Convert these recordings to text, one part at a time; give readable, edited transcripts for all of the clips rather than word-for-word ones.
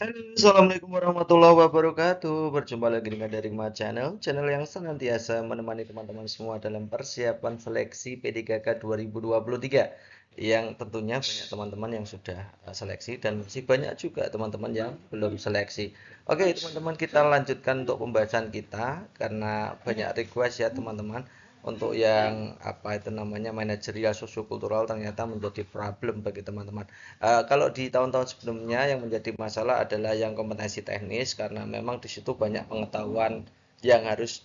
Halo, Assalamualaikum warahmatullahi wabarakatuh. Berjumpa lagi dengan dari Ma channel yang senantiasa menemani teman-teman semua dalam persiapan seleksi P3K 2023. Yang tentunya banyak teman-teman yang sudah seleksi dan masih banyak juga teman-teman yang belum seleksi. Oke, teman-teman, kita lanjutkan untuk pembahasan kita karena banyak request ya teman-teman. Untuk yang apa itu namanya manajerial sosiokultural ternyata menjadi problem bagi teman-teman. Kalau di tahun-tahun sebelumnya yang menjadi masalah adalah yang kompetensi teknis karena memang di situ banyak pengetahuan yang harus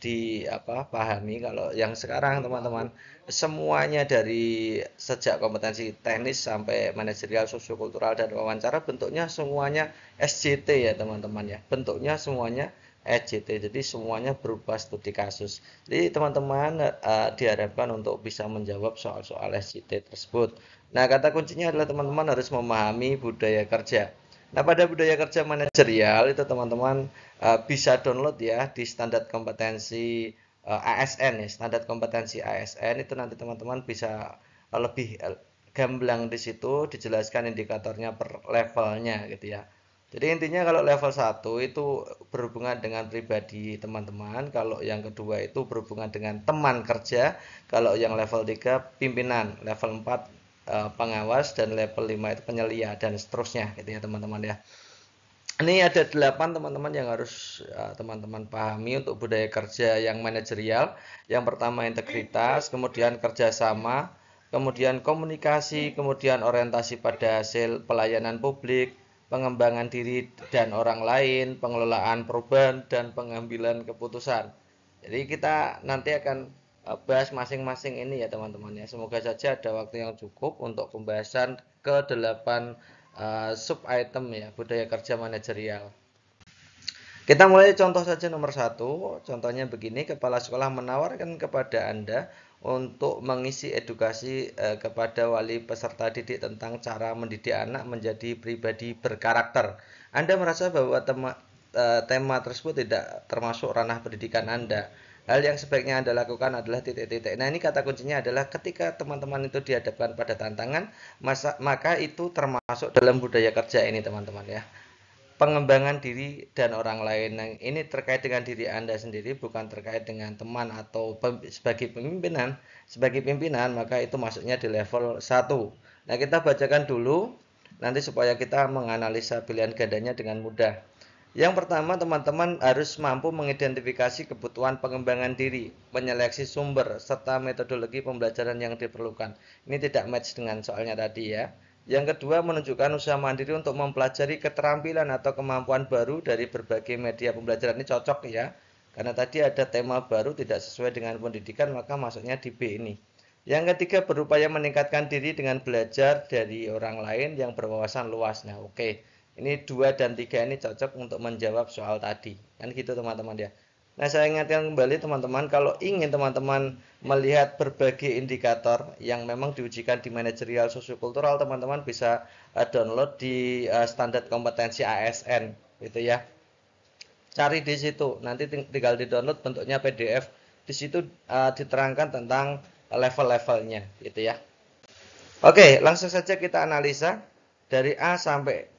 pahami. Kalau yang sekarang teman-teman semuanya dari sejak kompetensi teknis sampai manajerial sosiokultural dan wawancara bentuknya semuanya SJT ya teman-teman ya. Bentuknya semuanya SJT. Jadi semuanya berupa studi kasus. Jadi teman-teman diharapkan untuk bisa menjawab soal-soal SJT tersebut. Nah, kata kuncinya adalah teman-teman harus memahami budaya kerja. Nah, pada budaya kerja manajerial itu teman-teman bisa download ya di standar kompetensi ASN ya, standar kompetensi ASN itu nanti teman-teman bisa lebih gamblang di situ dijelaskan indikatornya per levelnya gitu ya. Jadi intinya kalau level 1 itu berhubungan dengan pribadi teman-teman, kalau yang kedua itu berhubungan dengan teman kerja, kalau yang level 3 pimpinan, level 4 pengawas, dan level 5 itu penyelia dan seterusnya gitu ya teman-teman ya. Ini ada 8 teman-teman yang harus teman-teman pahami untuk budaya kerja yang manajerial. Yang pertama integritas, kemudian kerjasama, kemudian komunikasi, kemudian orientasi pada hasil pelayanan publik, pengembangan diri dan orang lain, pengelolaan perubahan, dan pengambilan keputusan. Jadi kita nanti akan bahas masing-masing ini ya teman-teman ya. Semoga saja ada waktu yang cukup untuk pembahasan ke-8 sub item ya, budaya kerja manajerial. Kita mulai contoh saja nomor 1. Contohnya begini, kepala sekolah menawarkan kepada Anda untuk mengisi edukasi kepada wali peserta didik tentang cara mendidik anak menjadi pribadi berkarakter. Anda merasa bahwa tema tersebut tidak termasuk ranah pendidikan Anda. Hal yang sebaiknya Anda lakukan adalah titik-titik. Nah, ini kata kuncinya adalah ketika teman-teman itu dihadapkan pada tantangan, maka itu termasuk dalam budaya kerja ini, teman-teman ya. Pengembangan diri dan orang lain. Nah, ini terkait dengan diri Anda sendiri, bukan terkait dengan teman atau sebagai pimpinan. Sebagai pimpinan, maka itu masuknya di level 1. Nah, kita bacakan dulu nanti supaya kita menganalisa pilihan gandanya dengan mudah. Yang pertama, teman-teman harus mampu mengidentifikasi kebutuhan pengembangan diri, menyeleksi sumber, serta metodologi pembelajaran yang diperlukan. Ini tidak match dengan soalnya tadi ya. Yang kedua, menunjukkan usaha mandiri untuk mempelajari keterampilan atau kemampuan baru dari berbagai media pembelajaran. Ini cocok ya. Karena tadi ada tema baru tidak sesuai dengan pendidikan, maka masuknya di B ini. Yang ketiga, berupaya meningkatkan diri dengan belajar dari orang lain yang berwawasan luas. Nah, oke. Ini 2 dan 3 ini cocok untuk menjawab soal tadi. Kan gitu teman-teman ya. Nah, saya ingatkan kembali teman-teman, kalau ingin teman-teman melihat berbagai indikator yang memang diujikan di manajerial sosiokultural, teman-teman bisa download di standar kompetensi ASN gitu ya. Cari di situ, nanti tinggal di-download bentuknya PDF. Di situ diterangkan tentang level-levelnya gitu ya. Oke, langsung saja kita analisa dari A sampai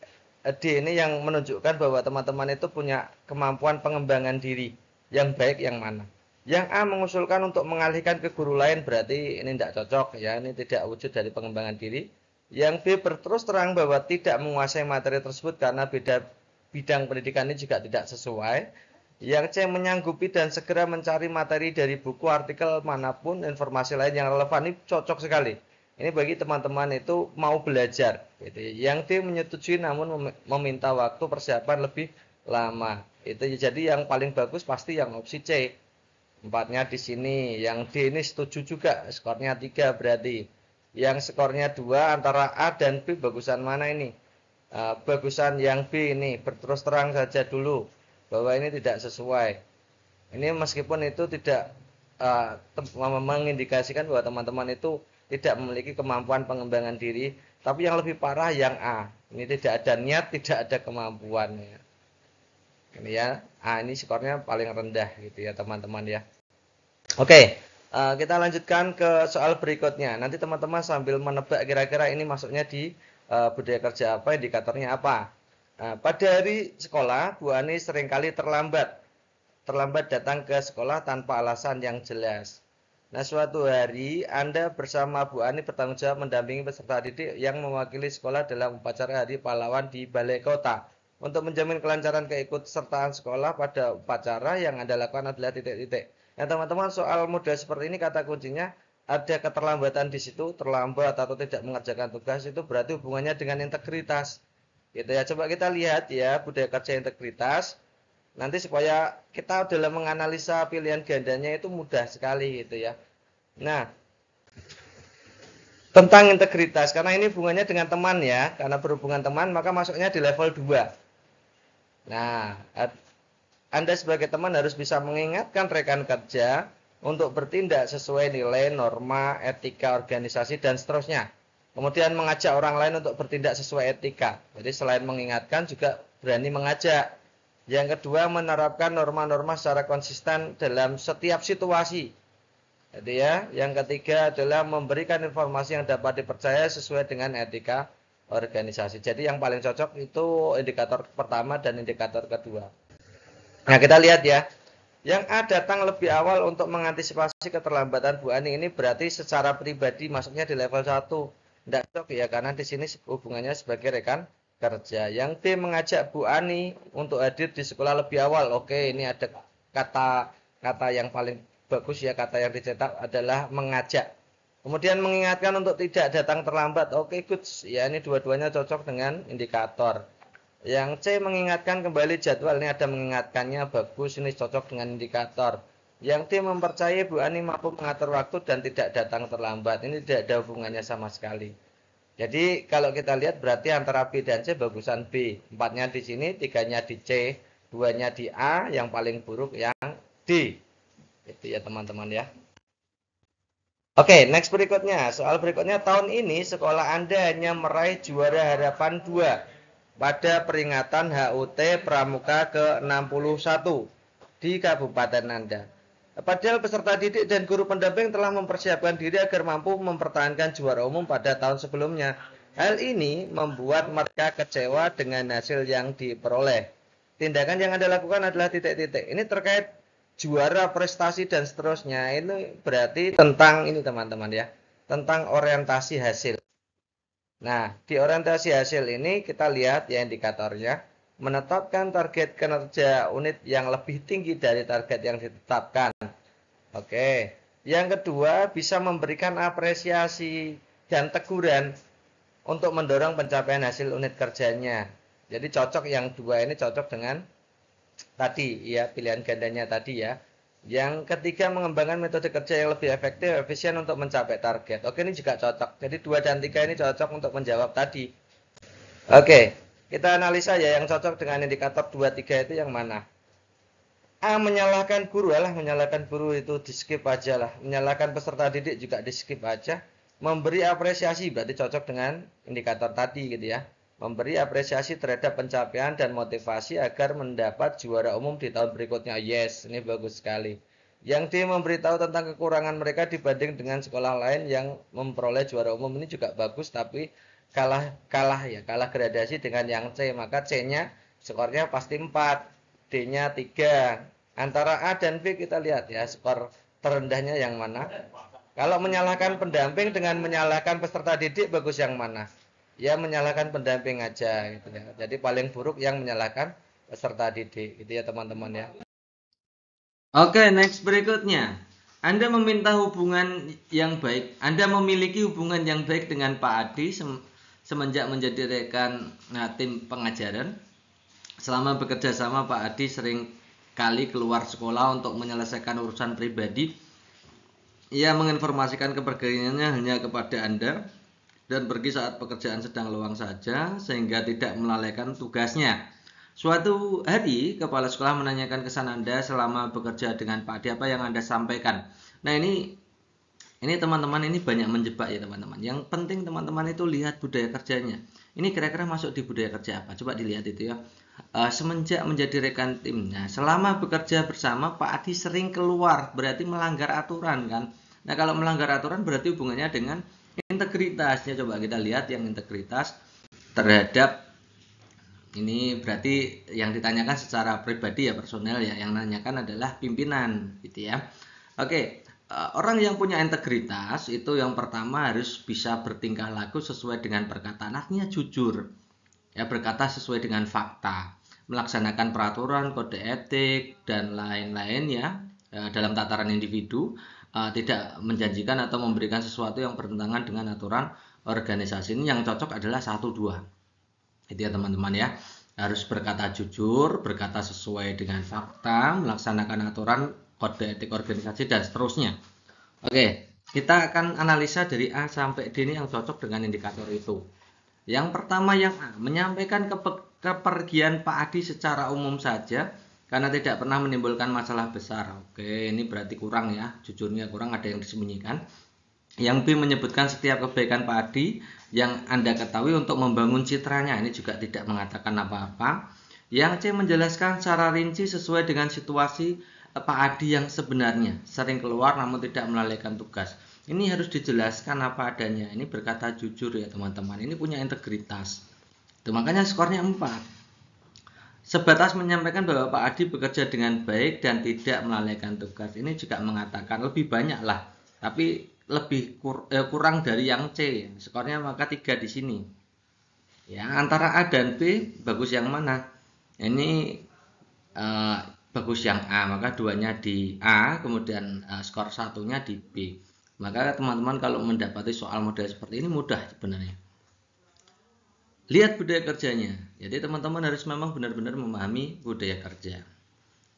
D ini yang menunjukkan bahwa teman-teman itu punya kemampuan pengembangan diri yang baik yang mana. Yang A mengusulkan untuk mengalihkan ke guru lain, berarti ini tidak cocok ya, ini tidak wujud dari pengembangan diri. Yang B berterus terang bahwa tidak menguasai materi tersebut karena beda bidang pendidikan ini juga tidak sesuai. Yang C menyanggupi dan segera mencari materi dari buku, artikel manapun, informasi lain yang relevan. Ini cocok sekali. Ini bagi teman-teman itu mau belajar. Gitu. Yang D menyetujui namun meminta waktu persiapan lebih lama. Itu jadi yang paling bagus pasti yang opsi C. Empatnya di sini. Yang D ini setuju juga. Skornya 3 berarti. Yang skornya 2 antara A dan B bagusan mana ini? Bagusan yang B ini. Berterus terang saja dulu bahwa ini tidak sesuai. Ini meskipun itu tidak mengindikasikan bahwa teman-teman itu tidak memiliki kemampuan pengembangan diri, tapi yang lebih parah yang A. Ini tidak ada niat, tidak ada kemampuan. Ini ya, A ini skornya paling rendah gitu ya teman-teman ya. Oke, kita lanjutkan ke soal berikutnya. Nanti teman-teman sambil menebak kira-kira ini masuknya di budaya kerja apa, indikatornya apa. Nah, pada hari sekolah, Bu Ani seringkali terlambat datang ke sekolah tanpa alasan yang jelas. Nah, suatu hari Anda bersama Bu Ani bertanggung jawab mendampingi peserta didik yang mewakili sekolah dalam upacara Hari Pahlawan di Balai Kota. Untuk menjamin kelancaran keikutsertaan sekolah pada upacara yang Anda lakukan adalah titik-titik. Nah, teman-teman, soal mudah seperti ini kata kuncinya ada keterlambatan di situ, terlambat atau tidak mengerjakan tugas itu berarti hubungannya dengan integritas. Gitu ya. Coba kita lihat ya budaya kerja integritas. Nanti supaya kita dalam menganalisa pilihan gandanya itu mudah sekali gitu ya. Nah, tentang integritas karena ini hubungannya dengan teman ya. Karena berhubungan teman maka masuknya di level 2. Nah, Anda sebagai teman harus bisa mengingatkan rekan kerja untuk bertindak sesuai nilai, norma, etika organisasi dan seterusnya. Kemudian mengajak orang lain untuk bertindak sesuai etika. Jadi selain mengingatkan juga berani mengajak. Yang kedua, menerapkan norma-norma secara konsisten dalam setiap situasi. Jadi ya, yang ketiga adalah memberikan informasi yang dapat dipercaya sesuai dengan etika organisasi. Jadi yang paling cocok itu indikator pertama dan indikator kedua. Nah, kita lihat ya. Yang A datang lebih awal untuk mengantisipasi keterlambatan Bu Ani ini berarti secara pribadi masuknya di level 1. Tidak cocok ya, karena di sini hubungannya sebagai rekan kerja. Yang B mengajak Bu Ani untuk hadir di sekolah lebih awal. Oke, ini ada kata yang paling bagus ya, kata yang dicetak adalah mengajak. Kemudian mengingatkan untuk tidak datang terlambat. Oke, good. Ya, ini dua-duanya cocok dengan indikator. Yang C mengingatkan kembali jadwal, ini ada mengingatkannya, bagus, ini cocok dengan indikator. Yang D mempercayai Bu Ani mampu mengatur waktu dan tidak datang terlambat, ini tidak ada hubungannya sama sekali. Jadi kalau kita lihat berarti antara B dan C bagusan B. 4-nya di sini, 3-nya di C, 2-nya di A, yang paling buruk yang D. Itu ya teman-teman ya. Oke, next berikutnya. Soal berikutnya, tahun ini sekolah Anda hanya meraih juara harapan 2 pada peringatan HUT Pramuka ke-61 di Kabupaten Anda. Padahal peserta didik dan guru pendamping telah mempersiapkan diri agar mampu mempertahankan juara umum pada tahun sebelumnya. Hal ini membuat mereka kecewa dengan hasil yang diperoleh. Tindakan yang Anda lakukan adalah titik-titik. Ini terkait juara, prestasi dan seterusnya. Ini berarti tentang ini teman-teman ya, tentang orientasi hasil. Nah, di orientasi hasil ini kita lihat ya indikatornya, menetapkan target kinerja unit yang lebih tinggi dari target yang ditetapkan. Oke. Yang kedua, bisa memberikan apresiasi dan teguran untuk mendorong pencapaian hasil unit kerjanya. Jadi cocok yang dua ini cocok dengan tadi ya, pilihan gandanya tadi ya. Yang ketiga, mengembangkan metode kerja yang lebih efektif, efisien untuk mencapai target. Oke, ini juga cocok. Jadi 2 dan 3 ini cocok untuk menjawab tadi. Oke, kita analisa ya yang cocok dengan indikator 2, 3 itu yang mana. A, menyalahkan guru. Menyalahkan guru itu di skip aja lah. Menyalahkan peserta didik juga di skip aja. Memberi apresiasi berarti cocok dengan indikator tadi gitu ya. Memberi apresiasi terhadap pencapaian dan motivasi agar mendapat juara umum di tahun berikutnya. Yes, ini bagus sekali. Yang D, memberitahu tentang kekurangan mereka dibanding dengan sekolah lain yang memperoleh juara umum. Ini juga bagus tapi kalah gradasi dengan yang C. Maka C-nya skornya pasti 4, D-nya 3. Antara A dan B kita lihat ya skor terendahnya yang mana. Kalau menyalahkan pendamping dengan menyalahkan peserta didik bagus yang mana? Ya menyalahkan pendamping aja gitu ya. Jadi paling buruk yang menyalahkan peserta didik gitu ya teman-teman ya. Oke, next berikutnya. Anda meminta hubungan yang baik. Anda memiliki hubungan yang baik dengan Pak Adi semenjak menjadi rekan tim pengajaran. Selama bekerja sama Pak Adi sering kali keluar sekolah untuk menyelesaikan urusan pribadi. Ia menginformasikan kepergiannya hanya kepada Anda dan pergi saat pekerjaan sedang luang saja sehingga tidak melalaikan tugasnya. Suatu hari kepala sekolah menanyakan kesan Anda selama bekerja dengan Pak Adi, apa yang Anda sampaikan. Nah ini teman-teman ini banyak menjebak ya teman-teman. Yang penting teman-teman itu lihat budaya kerjanya. Ini kira-kira masuk di budaya kerja apa? Coba dilihat itu ya. Semenjak menjadi rekan timnya, selama bekerja bersama Pak Adi sering keluar, berarti melanggar aturan kan. Nah kalau melanggar aturan berarti hubungannya dengan integritasnya. Coba kita lihat yang integritas terhadap Ini berarti yang ditanyakan secara pribadi ya, personel ya, yang nanyakan adalah pimpinan gitu ya. Oke, orang yang punya integritas itu yang pertama harus bisa bertingkah laku sesuai dengan perkataan, artinya jujur. Ya, berkata sesuai dengan fakta, melaksanakan peraturan, kode etik dan lain-lain ya, dalam tataran individu, tidak menjanjikan atau memberikan sesuatu yang bertentangan dengan aturan organisasi. Ini yang cocok adalah 1, 2. Itu ya teman-teman ya. Harus berkata jujur, berkata sesuai dengan fakta, melaksanakan aturan, kode etik organisasi dan seterusnya. Oke, kita akan analisa dari A sampai D ini yang cocok dengan indikator itu. Yang pertama yang A, menyampaikan kepergian Pak Adi secara umum saja karena tidak pernah menimbulkan masalah besar. Oke, ini berarti kurang ya, jujurnya kurang, ada yang disembunyikan. Yang B, menyebutkan setiap kebaikan Pak Adi yang Anda ketahui untuk membangun citranya. Ini juga tidak mengatakan apa-apa. Yang C, menjelaskan secara rinci sesuai dengan situasi Pak Adi yang sebenarnya. Sering keluar namun tidak melalaikan tugas. Ini harus dijelaskan apa adanya. Ini berkata jujur ya teman-teman. Ini punya integritas. Itu makanya skornya 4. Sebatas menyampaikan bahwa Pak Adi bekerja dengan baik dan tidak melalaikan tugas. Ini juga mengatakan lebih banyak lah. Tapi lebih kurang dari yang C. Skornya maka 3 di sini. Ya, antara A dan B bagus yang mana? Ini bagus yang A, maka 2-nya di A, kemudian skor 1-nya di B. Maka teman-teman kalau mendapati soal model seperti ini mudah sebenarnya. Lihat budaya kerjanya. Jadi teman-teman harus memang benar-benar memahami budaya kerja.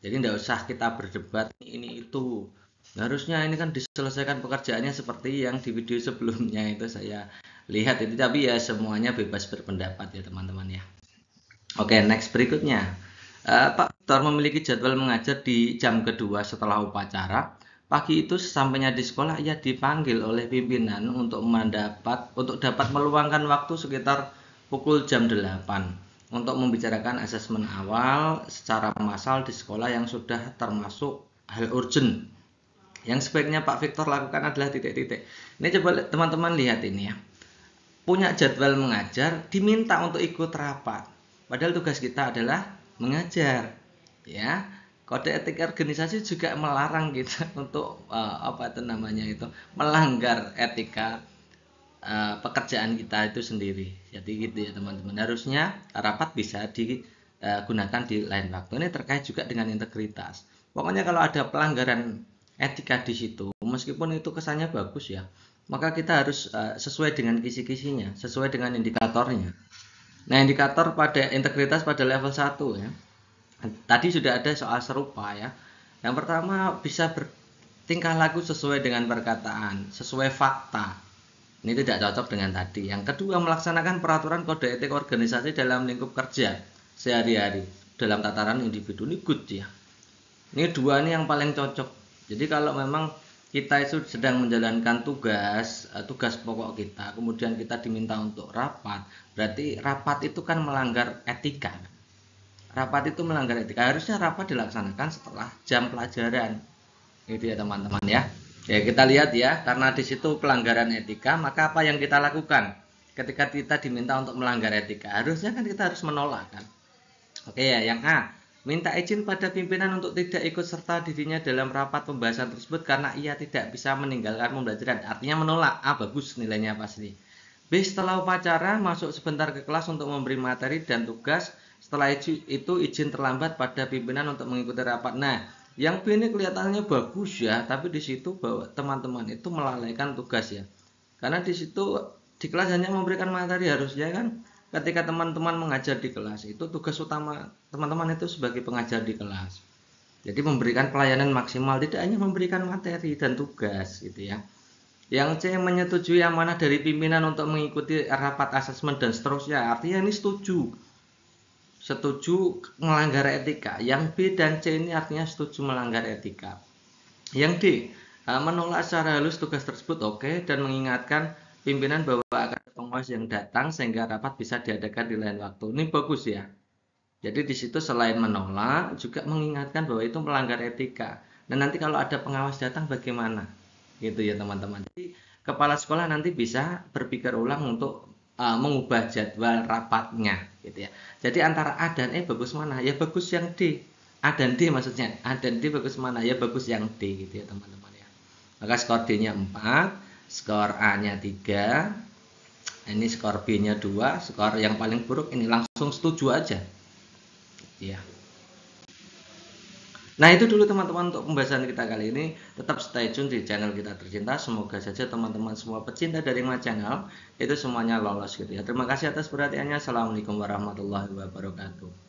Jadi tidak usah kita berdebat ini itu. Harusnya ini kan diselesaikan pekerjaannya seperti yang di video sebelumnya itu saya lihat itu, tapi ya semuanya bebas berpendapat ya teman-teman ya. Oke, next berikutnya. Pak Victor memiliki jadwal mengajar di jam kedua setelah upacara. Pagi itu sesampainya di sekolah ia dipanggil oleh pimpinan untuk dapat meluangkan waktu sekitar pukul jam 8 untuk membicarakan asesmen awal secara massal di sekolah yang sudah termasuk hal urgent. Yang sebaiknya Pak Victor lakukan adalah titik-titik. Ini coba teman-teman lihat ini ya. Punya jadwal mengajar, diminta untuk ikut rapat. Padahal tugas kita adalah mengajar. Ya. Kode etik organisasi juga melarang kita untuk melanggar etika pekerjaan kita itu sendiri. Jadi gitu ya teman-teman. Harusnya rapat bisa digunakan di lain waktu. Ini terkait juga dengan integritas. Pokoknya kalau ada pelanggaran etika di situ, meskipun itu kesannya bagus ya, maka kita harus sesuai dengan kisi-kisinya, sesuai dengan indikatornya. Nah, indikator pada integritas pada level 1 ya. Tadi sudah ada soal serupa ya. Yang pertama bisa bertingkah laku sesuai dengan perkataan, sesuai fakta. Ini tidak cocok dengan tadi. Yang kedua, melaksanakan peraturan kode etik organisasi dalam lingkup kerja sehari-hari dalam tataran individu. Ini good ya. Ini 2 ini yang paling cocok. Jadi kalau memang kita itu sedang menjalankan tugas pokok kita, kemudian kita diminta untuk rapat, berarti rapat itu kan melanggar etika. Rapat itu melanggar etika. Harusnya rapat dilaksanakan setelah jam pelajaran. Gitu ya teman-teman ya. Ya kita lihat ya, karena di situ pelanggaran etika, maka apa yang kita lakukan ketika kita diminta untuk melanggar etika? Harusnya kan kita harus menolak kan. Oke ya, yang A, minta izin pada pimpinan untuk tidak ikut serta dirinya dalam rapat pembahasan tersebut karena ia tidak bisa meninggalkan pembelajaran. Artinya menolak. A, bagus nilainya pasti. B, setelah upacara masuk sebentar ke kelas untuk memberi materi dan tugas. Setelah itu izin terlambat pada pimpinan untuk mengikuti rapat. Nah, yang B ini kelihatannya bagus ya, tapi di situ bahwa teman-teman itu melalaikan tugas ya. Karena di situ di kelas hanya memberikan materi, harusnya kan ketika teman-teman mengajar di kelas itu tugas utama teman-teman itu sebagai pengajar di kelas. Jadi memberikan pelayanan maksimal, tidak hanya memberikan materi dan tugas gitu ya. Yang C, menyetujui amanah dari pimpinan untuk mengikuti rapat asesmen dan seterusnya. Artinya ini setuju melanggar etika. Yang B dan C ini artinya setuju melanggar etika. Yang D, menolak secara halus tugas tersebut oke, dan mengingatkan pimpinan bahwa akan ada pengawas yang datang sehingga rapat bisa diadakan di lain waktu. Ini bagus ya. Jadi di situ selain menolak juga mengingatkan bahwa itu melanggar etika. Dan nanti kalau ada pengawas datang bagaimana? Gitu ya teman-teman. Jadi kepala sekolah nanti bisa berpikir ulang untuk mengubah jadwal rapatnya gitu ya. Jadi antara A dan E bagus mana? Ya bagus yang D. A dan D maksudnya. A dan D bagus mana? Ya bagus yang D gitu ya teman-teman ya. Maka skor D-nya 4, skor A-nya 3, ini skor B-nya 2, skor yang paling buruk ini langsung setuju aja. Ya. Nah itu dulu teman-teman untuk pembahasan kita kali ini. Tetap stay tune di channel kita tercinta. Semoga saja teman-teman semua pecinta dari My Channel itu semuanya lolos gitu ya. Terima kasih atas perhatiannya. Assalamualaikum warahmatullahi wabarakatuh.